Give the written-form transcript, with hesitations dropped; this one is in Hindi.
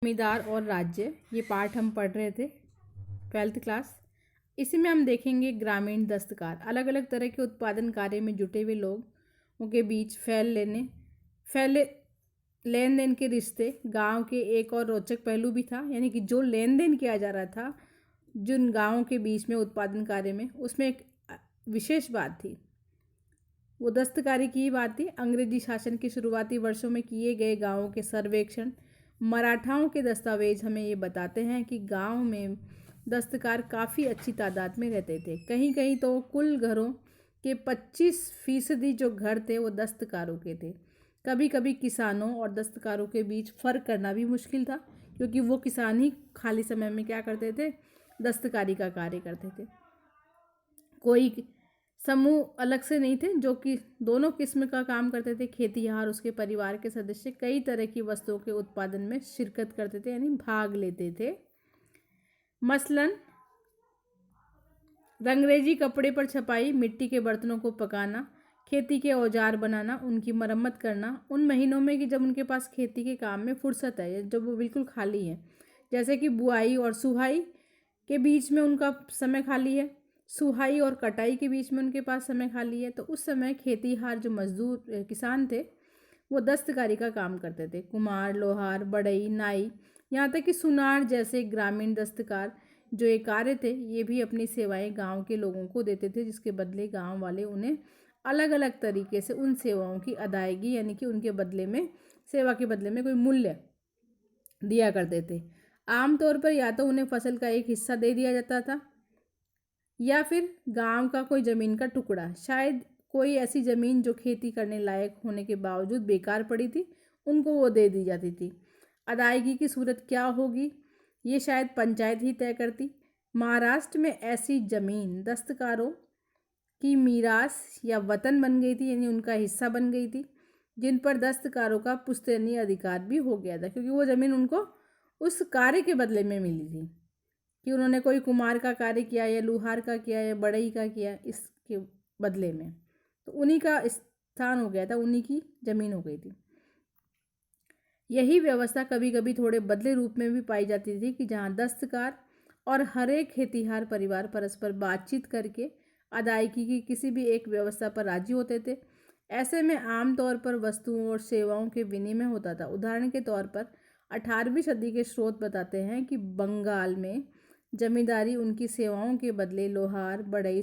जमींदार और राज्य, ये पाठ हम पढ़ रहे थे 12th क्लास। इसी में हम देखेंगे ग्रामीण दस्तकार। अलग अलग तरह के उत्पादन कार्य में जुटे हुए लोगों के बीच फैले लेन देन के रिश्ते गांव के एक और रोचक पहलू भी था। यानी कि जो लेन देन किया जा रहा था जिन गांवों के बीच में उत्पादन कार्य में, उसमें एक विशेष बात थी, वो दस्तकारी की बात थी। अंग्रेजी शासन के शुरुआती वर्षों में किए गए गांवों के सर्वेक्षण, मराठाओं के दस्तावेज हमें ये बताते हैं कि गांव में दस्तकार काफ़ी अच्छी तादाद में रहते थे। कहीं कहीं तो कुल घरों के 25% जो घर थे वो दस्तकारों के थे। कभी कभी किसानों और दस्तकारों के बीच फ़र्क करना भी मुश्किल था, क्योंकि वो किसान ही खाली समय में क्या करते थे, दस्तकारी का कार्य करते थे। कोई समूह अलग से नहीं थे जो कि दोनों किस्म का काम करते थे। खेतीहर, उसके परिवार के सदस्य कई तरह की वस्तुओं के उत्पादन में शिरकत करते थे, यानी भाग लेते थे। मसलन रंगरेजी कपड़े पर छपाई, मिट्टी के बर्तनों को पकाना, खेती के औजार बनाना, उनकी मरम्मत करना उन महीनों में कि जब उनके पास खेती के काम में फुर्सत है, जब वो बिल्कुल खाली है। जैसे कि बुआई और सुहाई के बीच में उनका समय खाली है, सुहाई और कटाई के बीच में उनके पास समय खाली है। तो उस समय खेतीहर जो मजदूर किसान थे वो दस्तकारी का काम करते थे। कुम्हार, लोहार, बढ़ई, नाई, यहाँ तक कि सुनार जैसे ग्रामीण दस्तकार जो ये कार्य थे, ये भी अपनी सेवाएं गांव के लोगों को देते थे, जिसके बदले गांव वाले उन्हें अलग अलग तरीके से उन सेवाओं की अदायगी, यानी कि उनके बदले में, सेवा के बदले में कोई मूल्य दिया करते थे। आमतौर पर या तो उन्हें फसल का एक हिस्सा दे दिया जाता था, या फिर गांव का कोई ज़मीन का टुकड़ा, शायद कोई ऐसी ज़मीन जो खेती करने लायक होने के बावजूद बेकार पड़ी थी, उनको वो दे दी जाती थी। अदायगी की सूरत क्या होगी, ये शायद पंचायत ही तय करती। महाराष्ट्र में ऐसी ज़मीन दस्तकारों की मीरास या वतन बन गई थी, यानी उनका हिस्सा बन गई थी, जिन पर दस्तकारों का पुश्तैनी अधिकार भी हो गया था, क्योंकि वो ज़मीन उनको उस कार्य के बदले में मिली थी कि उन्होंने कोई कुम्हार का कार्य किया या लुहार का किया या बढ़ई का किया, इसके बदले में तो उन्हीं का स्थान हो गया था, उन्हीं की ज़मीन हो गई थी। यही व्यवस्था कभी कभी थोड़े बदले रूप में भी पाई जाती थी, कि जहाँ दस्तकार और हर एक खेतीहर परिवार परस्पर बातचीत करके अदायगी की किसी भी एक व्यवस्था पर राजी होते थे। ऐसे में आमतौर पर वस्तुओं और सेवाओं के विनिमय होता था। उदाहरण के तौर पर 18वीं सदी के स्रोत बताते हैं कि बंगाल में जमींदारी उनकी सेवाओं के बदले लोहार, बढ़ई,